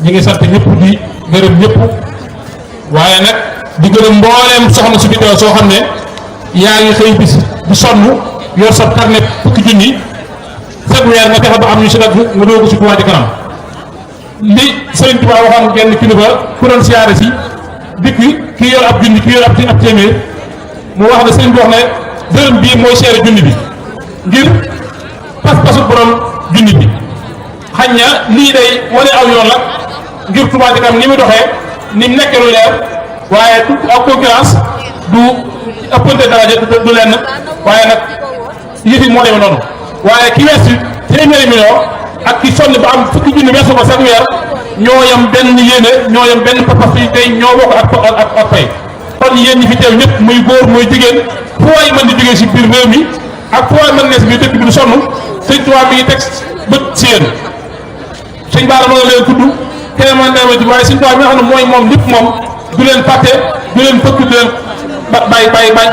ñi ngi sant ñëpp di gërëm ñëpp waaye nag di gërëm mbooleem soxna su fi teew soo xam ne yaa ngi xëy bis bu sonn yor sa carnet fukki junni chaque weer nga fexe ba am ñu si nag nga doog si Touba Ca Kanam li Sëriñ Touba waxoon genn kilifa ku doon siyaare si dikk kii yor ab junni kii yor ab téeméer mu wax ne sëriñ bi wax ne dërëm bii mooy seere junni bi ngir pas-pasu borom junni bi xañ na lii day wane aw yoon la ngir Touba Ca Kanam ni mu doxee ni mu nekkee lu leer waaye du ak concurrence du ëppante daraja du lenn waaye nag yëf yi moo demee noonu waaye ki weesu téeméeri million ak ki sonn ba am fukki junni weesu ko chaque weer ñoo yam benn yéene ñoo yam benn pas-pas yi tey ñoo bokk ak fay kon yéen ñi fi teew ñëpp muy góor muy jigéen fu waay mën di jógee si biir réew mi ak fu waay mën ne si biir dëkk bi du sonn sëñ Tuubaa mi ngi teg bët si yéen sëñ Baara mën na leen tudd keneen mën na leen waaye sëñ Tuubaa mi nga xam ne mooy moom lépp moom du leen fàtte du leen fëkk du leen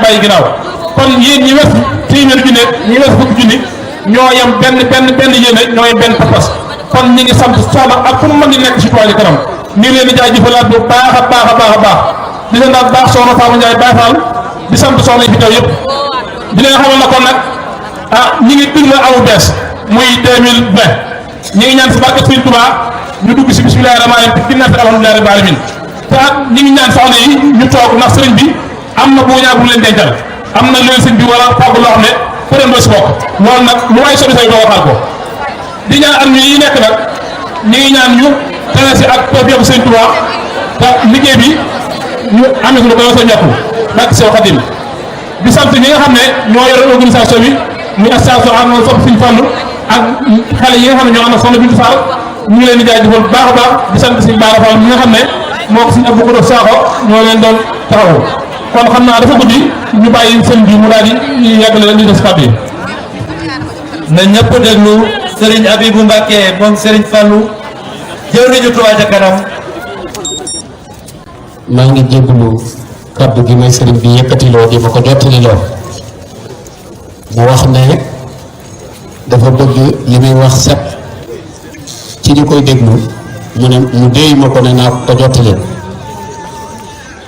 bàyyi ginnaaw kon yéen ñi wes téeméer junni ñi wes fukki junni ñoo yam benn yéene ñoo yam benn pas-pas kon ñi ngi sant soxna ak fu mu mën di nekk si Touba Ca Kanam ñu ngi leen di jaajëfalaat bu baax a baax di leen daal baax soxna Fama Ndiaye Baye Fall di sant soxna yi fi teew yëpp di leen xamal na kon nag ñi ngi dund awu bees muy 2020 ñi ngi ñaan si barke Sëriñ Touba ñu dugg si bismillahi rahmaani rahim ginnaaw si alhamdulillahi rabbil alamin te ñi ngi ñaan soxna yi ñu toog ndax sëriñ bi am na bu ñaar bu leen dencal am na leen sëriñ bi wala fàggu loo xam ne peut-être doo si bokk loolu nag lu waay sobi say doo waxal ko di ñaan at mi yi nekk nag ñi ngi ñaan ñu tene si ak toog yëpp Sëriñ Touba te liggéey bi ñu amee ko lu ko sa ñàkku barke Seex Xaadim di sant ñi nga xam ne ñoo yore organisation bi muy association am na sopp Sëriñ Fallu ak xale yi nga xam ne ñoo am na soxna Bintu Fall ñu ngi leen di jaajëfal bu baax a baax di sant Sëriñ Baara Fall mi nga xam ne moo ko Sëriñ Abdou Kodo Sakho ñoo leen doon taxawu kon xam naa dafa guddi ñu bàyyi sëriñ bi mu daal di yàggale la ñu des kàddu yi. na ñëpp déglu Serigne Abibou Mbacke moom Serigne Fallou jëwriñu Touba Ca Kanam. maa ngi jégalu kàddu gi may sëriñ bi yëkkatiloo di ma ko jottaliloo mu wax ne dafa bëgg li muy wax set ci ñi koy déglu mu ne mu déy ma ko ne naa ko jottali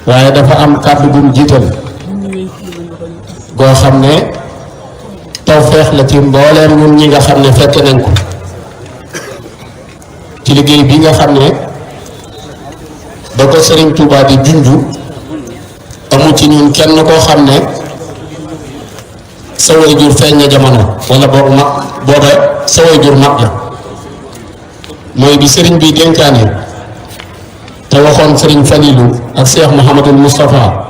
waaye dafa am kàddu gum jiital goo xam ne tawfeex la ci mbooleem ñun ñi nga xam ne fekk nañ ko ci liggéey bi nga xam ne ba ko Serigne Touba di junju amu ci ñun kenn koo xam ne sa waajur feeñ na jamono wala boog mag booba sa waajur mag la mooy bi Serigne bi dénkaane te waxoon Serigne Falilou ak Cheikh Mouhamadul Moustapha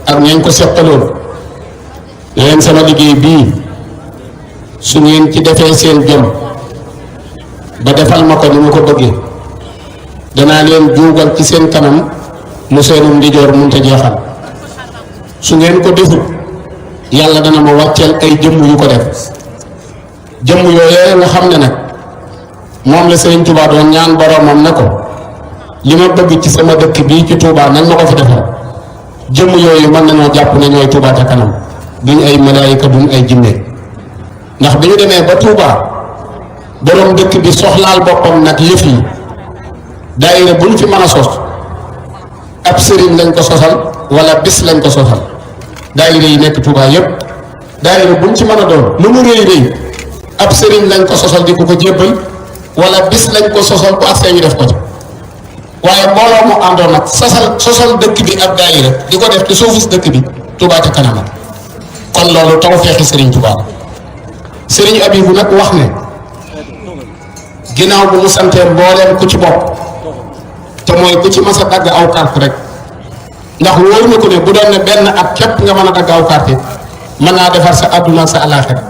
ak ñañ ko seqaloon ne leen sama liggéey bii su ngeen ci defee seen jom ba defal ma ko ni ma ko bëggee danaa leen juugal ci seen kanam mu seenum ndijoor munta jeexal su ngeen ko defut yàlla dana ma wàcceel ay jëmm yu ko def jëmm yooyee nga xam ne nag moom la Serigne Touba doon ñaan boromam ne ko li ma bëgg ci sama dëkk bii ci Touba nañ ma ko fi defal jëmm yooyu mën nañoo jàpp ne ñooy Touba Ca Kanam duñ ay malaayika duñ ay jinne ndax bi ñu demee ba Touba borom dëkk bi soxlaal boppam nag yëf yi daayira bu ñu fi mën a sos ab sëriñ lañ ko sosal wala bis lañ ko sosal daayira yi nekk Touba yépp daayira bu ñu ci mën a doon lu mu rëy rëy ab sëriñ lañ ko sosal di ko jébbal wala bis lañ ko sosal bu agsee ñu def ko ci waaye mbooloo mu àndoon nag sosal dëkk bi ab daayira di ko def ci suufus dëkk bi Touba Ca Kanam kon loolu taw feexi Serigne Touba Serigne Abibou nag wax ne ginnaaw bu mu santee mbooleem ku ci bopp te mooy ku ci mas a dagg aw carte rek ndax wóor na ko ne bu doon ne benn at képp nga mën a dagg aw carte mën naa defar sa àdduna ak sa alaaxira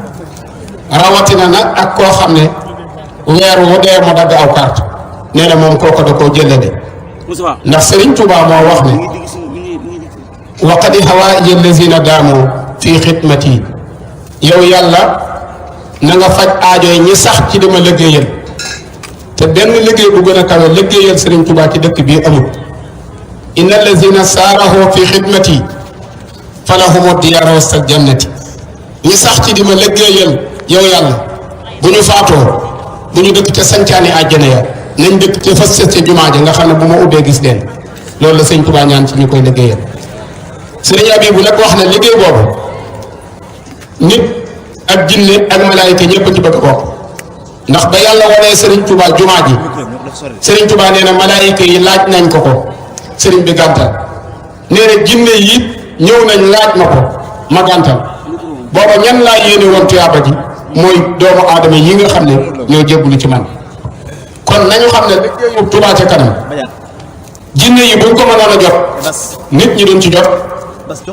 rawatina nag ak koo xam ne weer wu dee mu dagg aw carte nee na moom kooko da koo jëlale ndax Serigne Touba moo wax ne waqadi hawaaiji allazina daamu fii xidmati yow yàlla na nga faj aajoy ñi sax ci dima liggéeyal te benn liggéey bu gën a kawe liggéeyal Serigne Touba ci dëkk bii amul inna allazina saarahu fi xidmati falahumu diyaara wastal jannati ñi sax ci dima liggéeyal yow yàlla bu ñu faatoo bu ñu dëkk ca sancaani àjjana ya nañ dëkk ca fas ca jumaa ja nga xam ne bu ma ubbee gis leen loolu la sëñ Touba ñaan ci ñu koy liggéeyal. sëriñ Abibou nag wax na liggéey boobu nit ak jinne ak malaayika ñëpp ci bëgg bokk ndax ba yàlla wanee sëriñ Touba jumaa ji sëriñ Touba nee na malaayika yi laaj nañ ko sëriñ bi gàntal nee na jinne yi ñëw nañ laaj ma ko ma gàntal booba ñan laa yéene woon tuyaaba ji mooy doomu aadama yi nga xam ne ñoo jébbalu ci man kon nañu xam ne liggéeyu Touba ca kanam jinne yi buñ ko mënoon a jot nit ñi duñ ci jot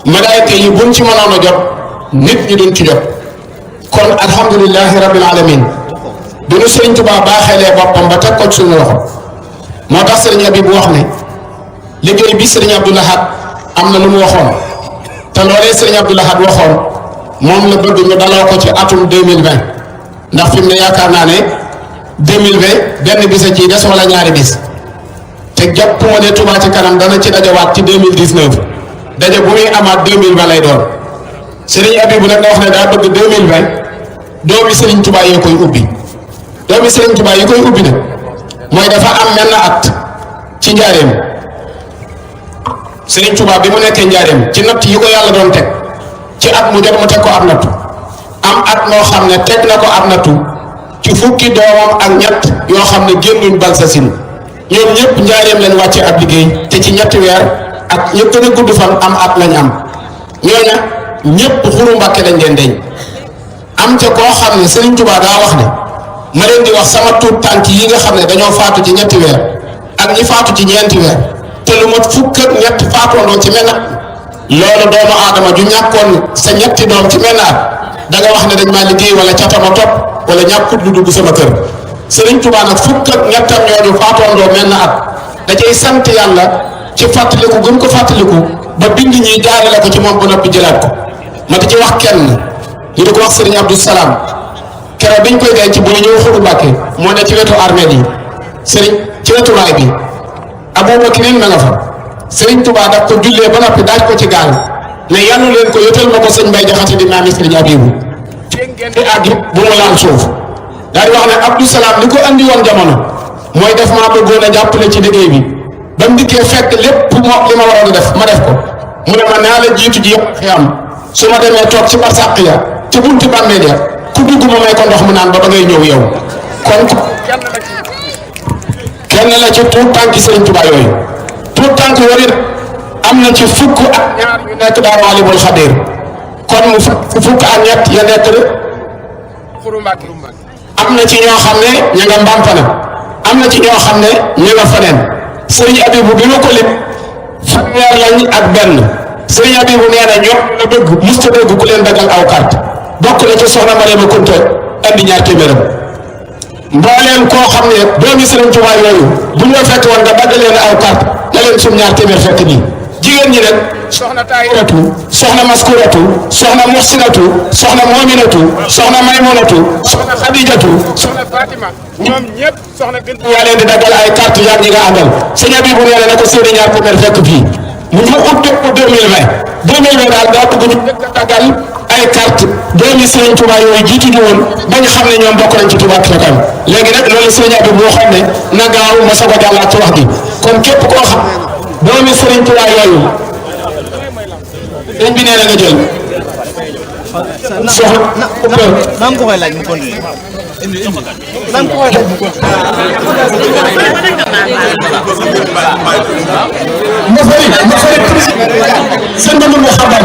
malaayika yi buñ ci mënoon a jot nit ñi duñ ci jot kon alhamdulilahi rabbil alamin du ñu sëriñ Touba baaxeelee boppam ba teg ko ci suñu loxo moo tax sëriñ Abibou wax ne liggéey bi sëriñ Abdou Lahad am na lu mu waxoon te loolee sëriñ Abdou Lahad waxoon moom la bëgg ñu daloo ko ci atum 2020 ndax fi mu ne yaakaar naa ne 2020 benn bis a ciy des wala ñaari bis te jàpp moo ne Touba ci kanam dana ci dajawaat ci 2019 daje bu muy amaat 2020 lay doon sëriñ Abibou nag nga wax ne daa bëgg 2020 doomi sëriñ Touba yee koy ubbi doomi sëriñ Touba yi koy ubbi nag mooy dafa am menn at ci njaareem sëriñ Touba bi mu nekkee njaareem ci natt yi ko yàlla doon teg ci at mu jot mu teg ko ab nattu am at moo xam ne teg na ko ab nattu ci fukki doomam ak ñett yoo xam ne génnuñ Balsasin ñoom ñëpp njaareem lañ wàcce ab liggéey te ci ñetti weer ak ñëpp gën a gudd fan am at lañ am ñooña ñëpp xuru Mbàkke lañ leen deñ am ca koo xam ne sëriñ Touba daa wax ne ma leen di wax sama tuut tànk yi nga xam ne dañoo faatu ci ñetti weer ak ñi faatu ci ñeenti weer te lu mat fukk ak ñett faatoondoo ci menn at loolu doomu aadama ju ñàkkoon sa ñetti doom ci menn at da nga wax ne dañ maa liggéey wala catama topp wala ñàkkut lu dugg sama kër sëriñ Touba nag fukk ak ñettam ñooñu faatoondoo menn at da cay sant yàlla ci fàttaliku gën ko fàttaliku ba bind ñi jaarale ko ci moom ba noppi jëlaat ko ma di ci wax kenn ñu di ko wax sëriñ Abdou Salam keroog biñ koy denc bu ñu ñëw xuru Mbàkke moo ne ci wetu armée yi sëriñ ci wetu raay bi Aboubacrine ma nga fa sëriñ Touba daf ko jullee ba noppi daaj ko ci gaal ne yanu leen ko yotal ma ko sëñ Mbay Jaxate di maami sëriñ Abibou di àgg bu mu laal suuf daal di wax ne Abdou Salam li ko andi woon jamono mooy def maa bëggoon a jàppale ci liggéey bi ba mu dikkee fekk lépp moo li ma waroon a def ma def ko mu ne ma naa la jiitu ji xiyam su ma demee toog ci barsàq ya ci bunti bàmmeel ya ku dugg ma may ko ndox mu naan ba ba ngay ñëw yow kon kenn la ci tuut tànki sëriñ Touba yooyu tuut tànk yooyu am na ci fukk ak ñaar yu nekk Daaru Alimul Xabiir kon mu fukk ak ñett ya nekk xuru Mbàkke am na ci ñoo xam ne ña nga Mbampana am na ci ñoo xam ne ña nga faneen sëriñ Abibou bi ma ko lim fanweer lañ ak benn sëriñ Abibou nee na ñoom la bëgg musta dégg ku leen dagal aw carte bokk na ci soxna Mariama Kunta andi ñaar téeméeram mbooleem koo xam ne doomi sëriñ Touba yooyu bu ñu la fekk woon nga dagg leen aw carte na leen sum ñaar téeméer fekk nii jigéen ñi nag soxna Taahiratu soxna Maskuratu soxna Muhsinatu soxna Mominatu soxna Maymunatu soxna Xadijatu soxna Fatima ñoom ñëpp soxna gën yaa leen di daggal ay carte yaag ñi nga àndal sëñ Abibou nee na ko seeni ñaar téeméer fekk fii mu ñu ut ko 2020 daal daa bëgg ñu daggal ay carte doomi Serigne Touba yooyu jiitu ñu woon ba ñu xam ne ñoom bokk nañ ci Touba ca kanam léegi nag loolu Serigne Abibou boo xam ne na gaaw ma soog a jàllaat ci wax gi kon képp koo xam doomi Serigne Touba yooyu sëñ bi nee na nga jël soxna naam ko koy laaj mu continuer naam ko koy laaj mu continuer sëñ bi mu xabar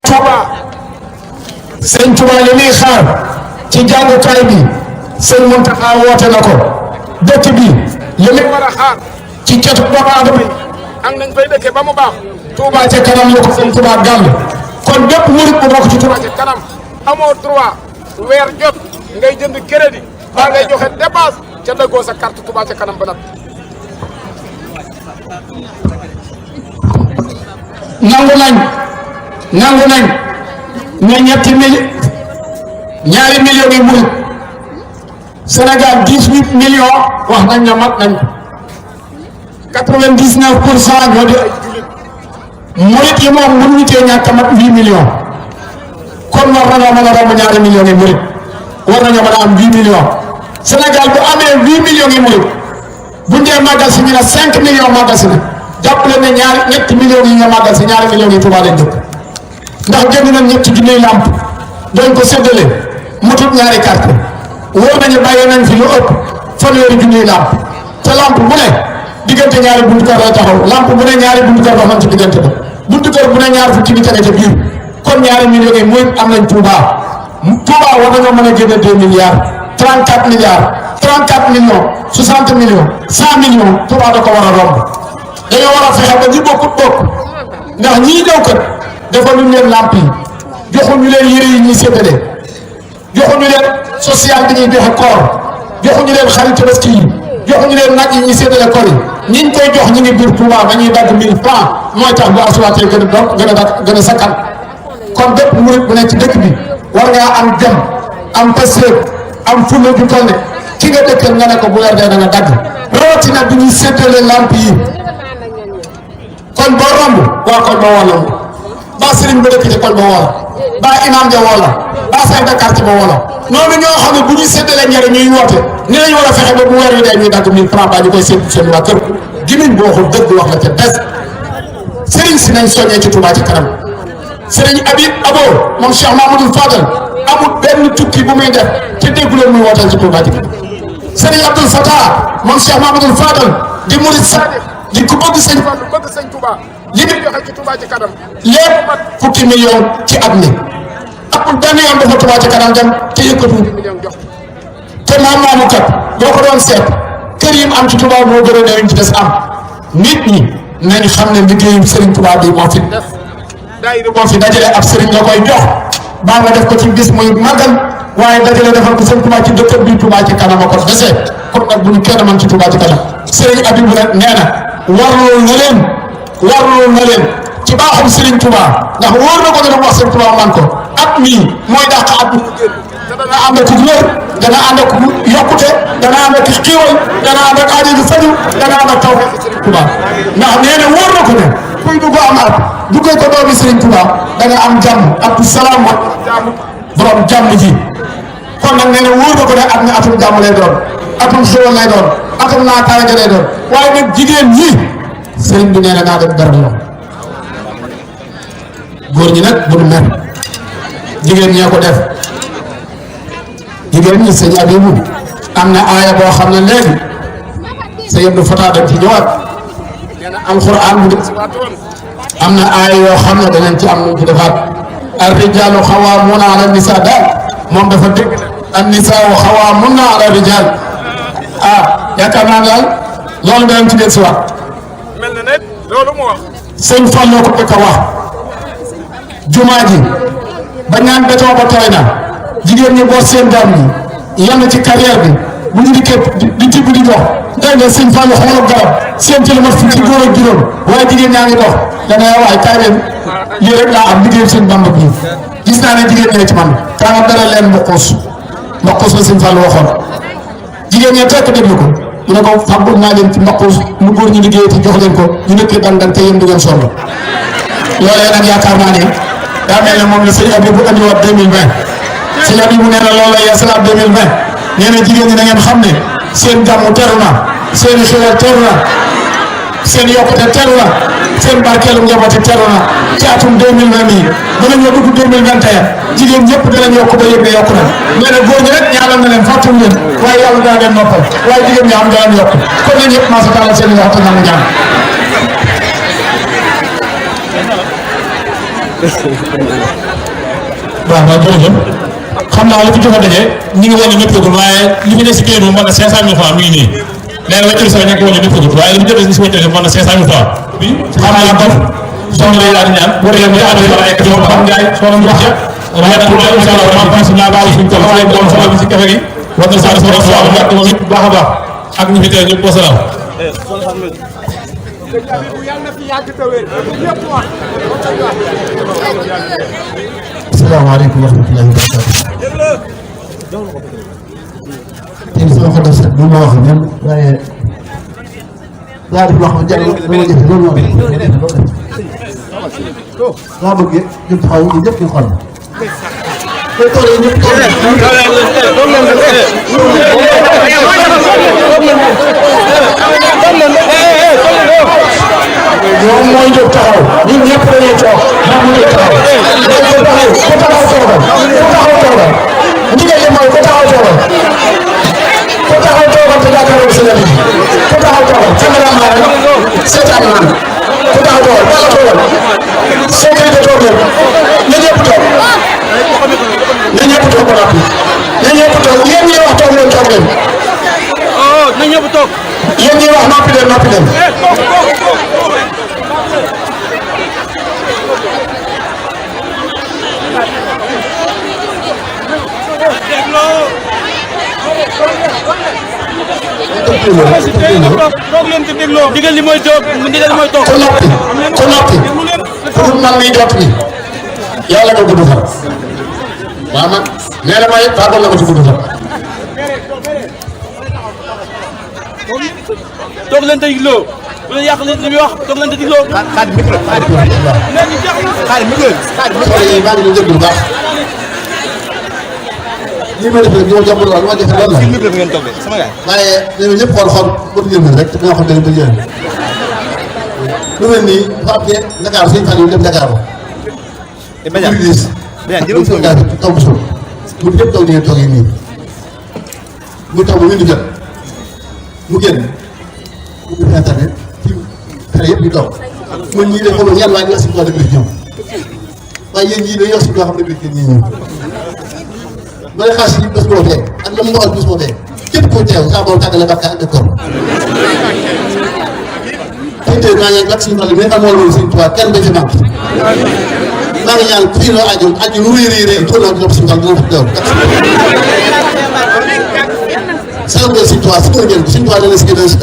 Touba sëñ Touba li muy xaar ci jàngukaay bi sëñ Muntaxa woote na ko dëkk bi li muy war a xaar ci cetu doomu aadama yi ak nañ fay dëkkee ba mu baax Touba ca kanam la ko sëñ Touba gàll kon bépp murit bu bokk ci Touba ca kanam amoo droit weer jot ngay jënd crédit baa ngay joxe dépense ca dëggoo sa carte Touba ca kanam ba nag nangu nañ ne ñaari millions yi murit Sénégal 18 millions wax nañ ne mat nañ 99% ñoo di ay jullit murit yi moom mënuñu tee ñàkk a mat 8 millions kon war nañoo mën a romb ñaari millions yi murit war nañoo mën a am 8 millions Sénégal bu amee 8 millions yi murid bu ñu màggal si ñu ne 5 millions màggal si na jàppale ne ñetti millions yi nga màggal si ñaari millions yi Touba lañ dëkk ndax génn nañ ñetti junniy lamp doon ko séddale motut ñaari carte wóor nañu bàyyi nañ fi lu ëpp fanweeri junniy lamp te lamp bu ne diggante ñaari buntu kër lay taxaw lamp bu ne ñaari buntu kër doxoon ci diggante ba buntu kër bu ne ñaar fukki nit ca biir kon ñaari millions yi muy am nañ Touba war nañoo mën a génne 2 milliards 34 milliards 34 millions 60 millions 100 millions Touba da ko war a romb dañoo war a fexe ba ñi bokkut bokk ndax ñii ñëw kat defaluñ leen lamp yi joxuñu leen yére yi ñuy séddale joxuñu leen social bi ñuy joxe koor joxuñu leen xarit tabaski yi joxuñu leen nag yi ñuy séddale koor yi ñiñ koy jox ñi ngi biir Touba ba ñuy dagg 1000 francs mooy tax bu asuwaatee gën a sakkan kon bépp murit bu nekk ci dëkk bi war ngaa am jom am passeef am fulla ju toll ne ki nga dëkkal nga ne ko bu weer dee da nga dagg rawatina bi ñuy séddale lamp yi kon boo romb waa koñ ba woo la ba sëriñ ba dëkk ci koñ ba woo la ba imam ja woo la ba chef de quartier ba woo la noonu ñoo xam ne bu ñuy séddalee ñere ñuy woote ni lañu war a fexe ba bu weer wi dee ñuy dagg 1000 francs ba ñu koy séddu seen waa kër gimiñ boo waxul dëgg wax la ca des sëriñ si nañ soññee ci Touba ci kanam sëriñ Abibou moom Cheikh Mamadou Fadal amul benn tukki bu muy def te dégguleen muy wooteel ci Touba ci kanam sëriñ Abdoul Fatah moom Cheikh Mamadou Fadal di murid sadiq di ku bëgg sëñ Fallu bëgg sëñ Touba li muy joxe ci Touba ci kanam lépp fukki million ci at mi amul benn yoon dafa Touba ci kanam dem te yëkkatu million jox te moom moomu kat boo ko doon seet kër yi mu am ci Touba moo gën a néew ci des am nit ñi nañ xam ne liggéeyu sëriñ Touba bi moo fi def daayira moo fi dajale ab sëriñ nga koy jox baa nga def ko ci bis muy màggal waaye dajale defal ko sëriñ Touba ci dëkkam bi Touba ci kanam a ko dese kon nag bu ñu kenn man ci Touba ci kanam sëriñ Abibou nag nee na warloo na leen ci baaxum sëriñ Touba ndax wóor na ko ne wax sëriñ Touba man ko at mii mooy dàq at mi te dana ànd ak wér dana ànd ak yokkute dana ànd ak xiiwal dana ànd ak aajo ju faju dana ànd ak taw sëriñ Touba ndax nee na wóor na ko ne kuy dugg am at duggee ko doomi sëriñ Touba da nga am jàmm ak salaam borom jàmm ji kon nag nee na wóor na ko ne at mi atum jàmm lay doon atum xéwal lay doon atum naataange lay doon waaye nag jigéen ñi sëriñ bi nee na naa def dara la góor ñi nag bu nu mer jigéen ñee ko def jigéen ñi sëñ Abibou am na aaya boo xam ne léegi sa yëpp du fataa dañ ci ñëwaat nee na alxuraan bu am na aaya yoo xam ne danañ ci am nuñ ci defaat ar rijaalu xawaamuuna ala nisaa daal moom dafa dégg an nisaa xawaamuuna ala rijaal yaakaar naa daal loolu danañ ci si waat mel na ne loolu mu wax sëñ Fallou ko dëkk wax jumaa ji ba ñaan béton ba tooy na jigéen ñi boot seen doom yi yenn ci carrière bi bu ñu dikkee di tibb di dox dégg nga sëñ Fallou xoolal garab seen kilomètre fii ci góor ak juróom waaye jigéen ñaa ngi dox dana waay kaay leen lii rek laa am liggéey seen Bamba bi gis naa ne jigéen ñee ci man kaama dara leen mboqus la sëñ Fallou waxoon jigéen ñee tekk déglu ko mu ne ko fàggul naa leen ci mboqus mu góor ñi liggéey te jox leen ko ñu nekkee dandan te yéen du ngeen sonn loolee nag yaakaar naa ne daa mel ne moom la sëñ Abibou andiwaat 2020 sëñ Abibou nee na loolu la yeesalaat 2020 nee na jigéen ñi na ngeen xam ne seen gàmmu teru na seen xéwal teru na seen yokkute teru na seen barkeelu njabooti teru na ci atum 2020 bii ba la ñu dugg 2021 jigéen ñëpp danañ yokk ba yëg ne yokku na nee na góor ñi rek ñaanal na leen fàttali leen waaye yàlla daa leen noppal waaye jigéen ñi am danañ yokk kon nag ñëpp maa sa tàllal seen i waxtu nangu ñaan waaw jërëjëf xam naa li fi jot a daje ñi ngi wane ñëpp yëgul waaye li fi ne si kii moom mën na 500 000 francs mi ngi nii nee na wàccul sax ñàkk wane ñëpp yëgul waaye li fi jot a si wàccul mën na 500 000 francs bi xam naa kon soxna lay daal ñaan bu dee mu ànd ak ay kër xam ngaay soxna mu wax waaye nag incha allah ma pense naa baalu suñu tool waaye doon soxla bi si café gi war na saa soxla soxla ñàkk moom it baax a baax ak ñu fi teew ñëpp wasalaam asalaamaaleykum wa rahmatullahi wa barakatuh tey sama ko def lu ma wax ñun waaye daa def loo xam ne jàll dama jëfe loolu moo def daa bëgg ñu taxaw ñu ñëpp ñu xool ñoom mooy jóg taxaw ñun ñëpp dañuy toog moom mu jóg taxaw ku taxaw toogal ndigal li mooy ku taxaw toogal te jàkkaarloo si la bi ku taxaw toogal cameraman rek seetaan naan ku taxaw toogal bala toogal sécurité toog leen na ñëpp toog na ñëpp toog ba noppi na ñëpp toog yéen ñi wax toog leen toog leen na ñëpp toog yéen ñi wax noppi leen noppi leen toog leen di dégloo ndigal li mooy toog ndigal li mooy toog ku noppi pour man mii jot ni yàlla nga gudd fan waaw man nee na may tàggal na ko ci gudd fan toog leen te dégloo bu leen yàq li muy wax toog leen te dégloo xaar micro xaar micro maa ngi leen déglu bu baax lii ma def rek ñoo jàmbur waaye lu ma def lan la micro bi ngeen toog de sama gars waaye ñoom ñëpp xool pour yëngu rek te nga xam ne dañu yëngu lu mel nii dafa am ne Dakar suñu fan yu dem Dakar ba. taw bu suuf ñun ñëpp taw ñu toogee nii mu taw ba ñu di jot mu génn mu ngi internet ci xale yëpp ñu toog man ñii de xaw ma ñaan waaye ñu wax si quoi dëgg la ñëw waaye yéen ñii dañuy wax si quoi xam dëgg la ñii ñëw ba nga xaas yi bés boo fee ak la mu waxal bés boo fee képp koo teew saa boo tàggale bakka ak koor tey maa ngi ak suñu xale bi nga xam moo la woon suñu tubaab kenn bañ fi manqué maa ngi ñaan ku fi noo aju lu rëy rëy toll naa dina ko suñu xale dina ko teew saa ngeen suñu tubaab si kër ngeen suñu tubaab dana si gën a si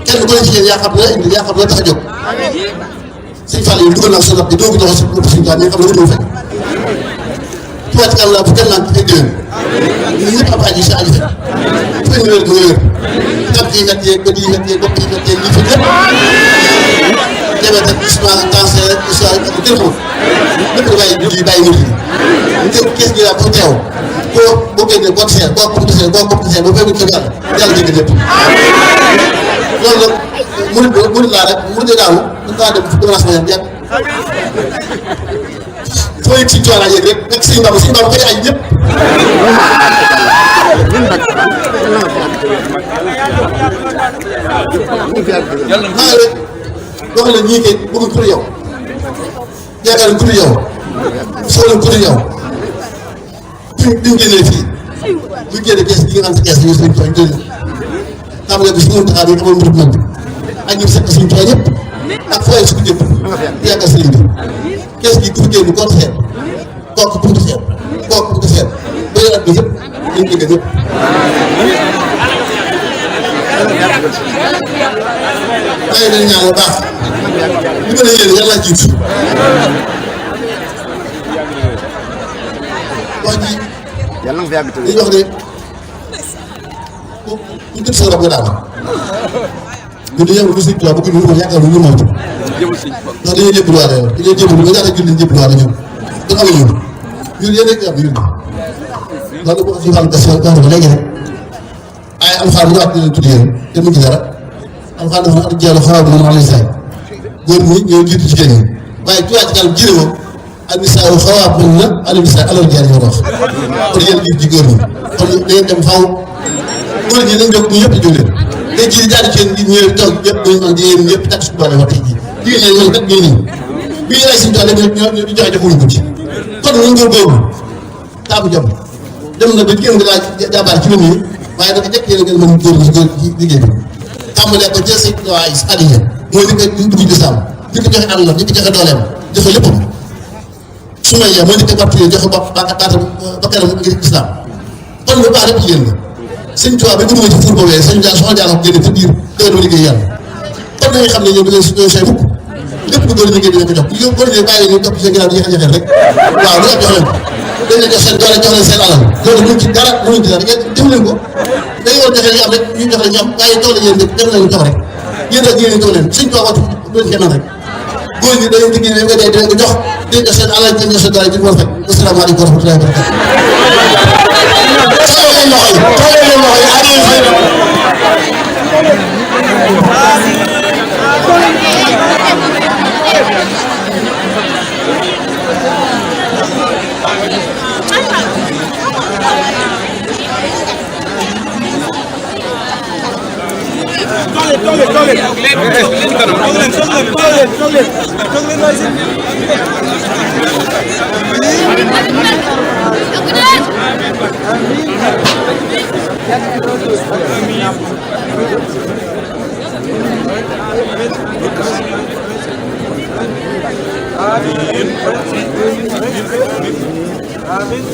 kenn ku ne ci yéen yaa xam ne indi yaa xam ne tax a jóg suñu xale yi dugal naa suñu di doog dox si suñu tubaab ñi nga xam ne lu fekk tubaab ci kanam laa bu kenn naan ay déwén ñun ñëpp am aju si aju fekk fu ñu wér nga wér tànk yi nga yeeg bët yi nga yeeg bopp yi nga yeeg lii fi lépp diabète ak histoire cancer ak histoire ak gën xamul lépp da bàyyi nit yi bàyyi nit yi kees gi laa pour teew boo génnee boo tisee boo tisee boo fekk ko yàlla jéggi lépp loolu nag murid laa rek murid daanu dañ dem fu commencement yam yàgg foo yëg si coora yéeg rek ak suñu mbaam koy ay ñëpp maa ngi rek wax la ñii kay bëgguñ ku dul yow yaakaar nañ ku dul yow soo leen ku dul yow duñ génnee fii ñu génne kees gi nga xam si kees yi suñu tooñ dëgg xam nga bi suñu taxaw yi amoon mbir man ak ñu seq suñu tooñ yëpp ak fooy suñu jëpp yaakaar sëriñ bi kees gi ku fi génn kooku xeet kooku buntu xeet kooku buntu xeet ba yore at bi yëpp dañ dégg ñëpp waaye dañ ñaan bu baax li ma la yéene yàlla jiitu wax ji yàlla nga fi yàgg dañuy wax ne ku jëm sa rab nga daal ñun dañuy am lu Sëñ Tuubaa bëgg ñu ko yaakaar lu ñu moytu ndax dañoo jébbaluwaale yow dañoo jébbalu ba ñaata julli jébbaluwaale ñun dafa am ñun yéen rek am ñun loolu boo xam ne question wax nga léegi rek ay alxames ñu waat leen tudd yéen te mu ngi dara alxames dafa am jéem a xaw a mën a mën a say góor ñi ñoo jiitu jigéen ñi waaye tuwaat ci kanam jërë moom administration yu xaw a mën na administration alal jaar ñoo wax kon yéen jiitu ci góor ñi kon da ngeen dem xaw góor ñi nañ jóg ñu ñëpp di jóg leen léegi ji jaar ci yéen ñëw toog ñëpp ñu mën di yéen ñëpp takk suñu doole wax tey jii jigéen ñi ñoom kat ñoo nii bii ñu lay suñu doole ñoo joxe joxuñu ko ci kon ñu góorgóorlu taamu jom dem na ba jigéen nga laa jàmbaar ci lu nii waaye dafa jekk yéen ngeen mën góor ci liggéey bi tàmbalee ko jël say waay adiya mooy li ko dugg di sàmm li ko joxe àllam li ko joxe dooleem joxe léppam su ma yee mooy li ko bàttee joxe bopp ba kanam ngir islam kon lu baax rek jigéen la sëñ Tuubaa ba dugg ci fuur boobee sëñ Jaar soxna Jaar génne ci biir doon liggéey yàlla kon da ngay xam ne ñoom dañoo say mukk lépp lu góor liggéey dina ko jox li góor ñi bàyyi ñu topp seen ginnaaw di jaxe-jaxel rek waaw lu jox leen dañ leen jox seen doole jox leen seen alal loolu mënuñ ci dara mënuñ ci dara ngeen def leen ko dañu war a joxe li am rek ñu jox leen ñu am waaye jox leen yéen def leen jox rek yéen rek yéen jox leen sëñ Tuubaa wàcc du leen kenn rek góor ñi dañoo liggéey nga dee dinañ ko jox dégg seen alal jënd sa doole ji moo fekk asalaamaaleykum wa rahmatullahi wa barakatuh. toogal leen loxo yi adieu fay Amin.